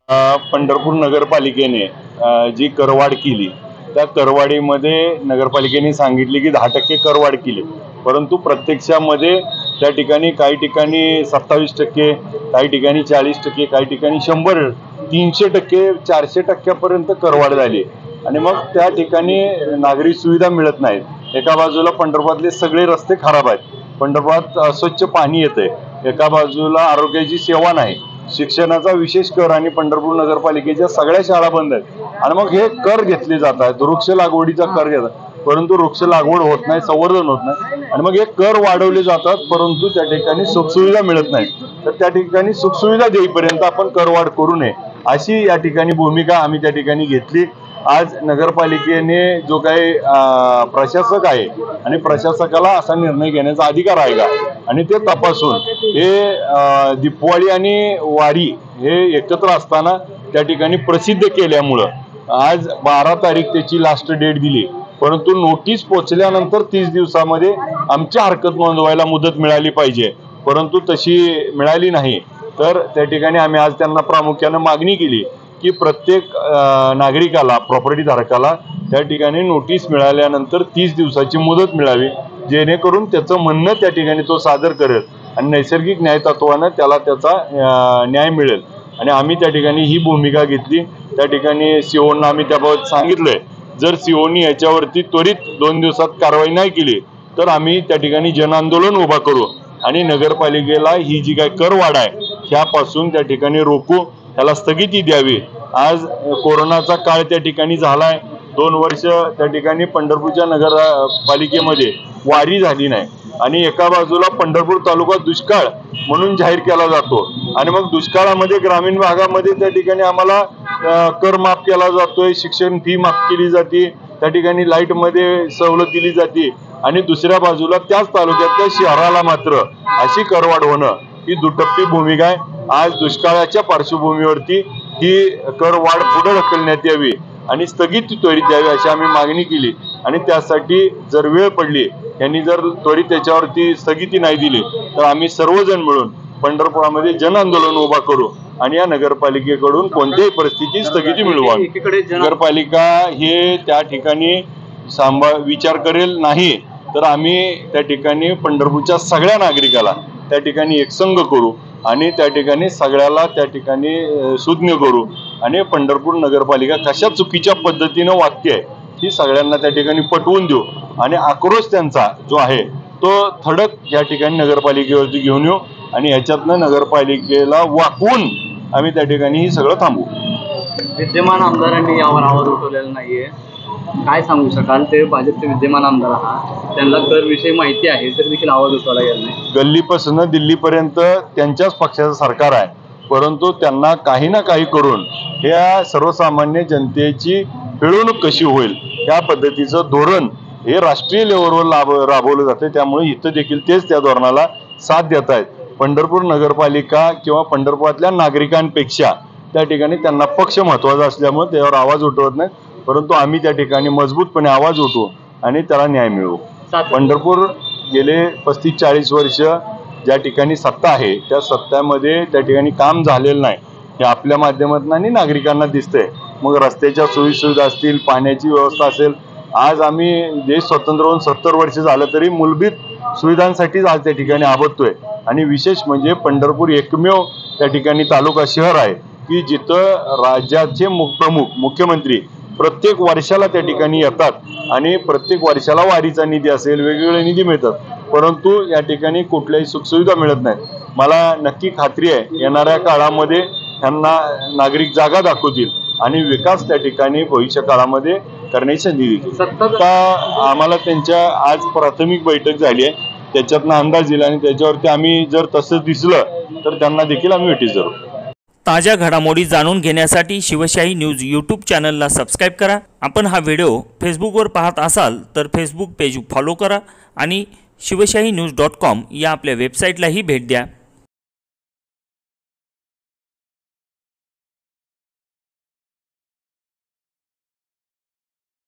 पंढरपूर नगरपालिकेने जी करवाढ केली त्या करवाढीमध्ये नगरपालिकेने सांगितले की 10% करवाढ केली, परंतु प्रत्यक्षामध्ये त्या ठिकाणी काही ठिकाणी 27%, काही ठिकाणी 40%, काही ठिकाणी 100, 300%, 400% करवाढ झाली आणि मग त्या ठिकाणी नागरी सुविधा मिळत नाहीत। एका बाजूला पंढरपुरातले सगळे रस्ते खराब आहेत, पंढरपुरात अस्वच्छ पाणी येते, एका बाजूला आरोग्याची सेवा नाही, शिक्षणाचा विशेष कर आणि पंढरपूर नगरपालिकेच्या सगळ्या शाळा बंद आहेत आणि मग हे कर घेतले जातात, वृक्ष लागवडीचा कर घेतात, परंतु वृक्ष लागवड होत नाही, संवर्धन होत नाही आणि मग हे कर वाढवले जातात, परंतु त्या ठिकाणी सुखसुविधा मिळत नाही। तर त्या ठिकाणी सुखसुविधा देईपर्यंत आपण करवाढ करू नये अशी या ठिकाणी भूमिका आम्ही त्या ठिकाणी घेतली। आज नगरपालिकेने जो काही प्रशासक आहे आणि प्रशासकाला असा निर्णय घेण्याचा अधिकार आहे का आणि ते तपासून हे दीपवाळी आणि वारी हे एकत्र असताना त्या ठिकाणी प्रसिद्ध केल्यामुळं आज 12 तारीख त्याची लास्ट डेट दिली, परंतु नोटीस पोचल्यानंतर 30 दिवसामध्ये आमची हरकत नोंदवायला मुदत मिळाली पाहिजे, परंतु तशी मिळाली नाही। तर त्या ठिकाणी आम्ही आज त्यांना प्रामुख्याने मागणी केली की प्रत्येक नागरिकाला, प्रॉपर्टी धारकाला त्या ठिकाणी नोटीस मिळाल्यानंतर 30 दिवसाची मुदत मिळावी, जेणेकरून त्याचं म्हणणं त्या ठिकाणी तो सादर करेल आणि नैसर्गिक न्यायतत्वानं त्याला त्याचा न्याय मिळेल आणि आम्ही त्या ठिकाणी ही भूमिका घेतली। त्या ठिकाणी सीओना आम्ही त्याबाबत सांगितलंय, जर सीओनी याच्यावरती त्वरित 2 दिवसात कारवाई नाही केली तर आम्ही त्या ठिकाणी जनआंदोलन उभा करू आणि नगरपालिकेला ही जी काही करवाढ आहे ह्यापासून त्या ठिकाणी रोखू, त्याला स्थगिती द्यावी। आज कोरोनाचा काळ त्या ठिकाणी झालाय, 2 वर्ष त्या ठिकाणी पंढरपूरच्या नगरपालिकेमध्ये वारी झाली नाही आणि एका बाजूला पंढरपूर तालुका दुष्काळ म्हणून जाहीर केला जातो आणि मग दुष्काळामध्ये ग्रामीण भागामध्ये त्या ठिकाणी आम्हाला कर माफ केला जातोय, शिक्षण फी माफ केली जाते, त्या ठिकाणी लाईटमध्ये सवलत दिली जाते आणि दुसऱ्या बाजूला त्याच तालुक्यातल्या शहराला मात्र अशी करवाढ होणं ही दुटप्पी भूमिका आहे। आज दुष्काळाच्या पार्श्वभूमीवरती ही करवाढ पुढे ढकलण्यात यावी आणि स्थगिती त्वरित यावी अशी आम्ही मागणी केली आणि त्यासाठी जर वेळ पडली, यांनी जर त्वरित त्याच्यावरती स्थगिती नाही दिली तर आम्ही सर्वजण मिळून पंढरपुरामध्ये जनआंदोलन उभा करू आणि या नगरपालिकेकडून कोणत्याही परिस्थितीत स्थगिती मिळवावी। नगरपालिका हे त्या ठिकाणी विचार करेल नाही तर आम्ही त्या ठिकाणी पंढरपूरच्या सगळ्या नागरिकाला त्या ठिकाणी एकसंघ करू आणि त्या ठिकाणी सगळ्याला त्या ठिकाणी सुज्ञ करू आणि पंढरपूर नगरपालिका कशा चुकीच्या पद्धतीनं वागते आहे ही सगळ्यांना त्या ठिकाणी पटवून देऊ आणि आक्रोश त्यांचा जो आहे तो थडक या ठिकाणी नगरपालिकेवरती घेऊन येऊ आणि ह्याच्यातनं नगरपालिकेला वाकवून आम्ही त्या ठिकाणी ही सगळं थांबवू। विद्यमान आमदारांनी यावर आवाज उठवलेला नाहीये, काय सांगू शकाल? ते भाजपचे विद्यमान आमदार आहात, त्यांना कर विषयी माहिती आहे तर देखील आवाज उठवला गेला नाही। गल्लीपासून दिल्लीपर्यंत त्यांच्याच पक्षाचं सरकार आहे, परंतु त्यांना काही ना काही करून ह्या सर्वसामान्य जनतेची पिळवणूक कशी होईल या पद्धतीचं धोरण हे राष्ट्रीय लेवलवर राबवलं जाते, त्यामुळे इथं देखील तेच त्या धोरणाला साथ देत आहेत। पंढरपूर नगरपालिका किंवा पंढरपुरातल्या नागरिकांपेक्षा त्या ठिकाणी त्यांना पक्ष महत्त्वाचा असल्यामुळे त्यावर आवाज उठवत नाही, परंतु आम्ही त्या ठिकाणी मजबूतपणे आवाज उठवू आणि त्याला न्याय मिळवू। पंढरपूर गेले 35-40 वर्ष ज्या ठिकाणी सत्ता आहे त्या सत्तामध्ये त्या ठिकाणी काम झालेलं नाही हे आपल्या माध्यमातून आणि नागरिकांना दिसतंय। मग रस्त्याच्या सोयीसुविधा असतील, पाण्याची व्यवस्था असेल, आज आम्ही देश स्वतंत्र होऊन 70 वर्ष झालं तरी मूलभूत सुविधांसाठीच आज त्या ठिकाणी आबदतोय आणि विशेष म्हणजे पंढरपूर एकमेव त्या ठिकाणी तालुका शहर आहे की जिथं राज्याचे प्रमुख मुख्यमंत्री प्रत्येक वर्षाला त्या ठिकाणी येतात आणि प्रत्येक वर्षाला वारीचा निधी असेल, वेगवेगळे निधी मिळतात, परंतु या ठिकाणी कुठल्याही सुखसुविधा मिळत नाही। मला नक्की खात्री आहे येणाऱ्या काळामध्ये त्यांना नागरिक जागा दाखवतील आणि विकास त्या ठिकाणी भविष्य काळामध्ये करण्याची संधी देतील। आता आम्हाला त्यांच्या आज प्राथमिक बैठक झाली आहे, त्याच्यातनं अंदाज दिला आणि त्याच्यावरती आम्ही जर तसं दिसलं तर त्यांना देखील आम्ही नोटीस देऊ। ताज्या घडामोडी जाणून घेण्यासाठी शिवशाही न्यूज यूट्यूब चॅनलला सबस्क्राईब करा। आपण हा व्हिडिओ फेसबुकवर पाहत असाल तर फेसबुक पेज फॉलो करा आणि शिवशाही न्यूज.com या आपल्या वेबसाईटलाही भेट द्या।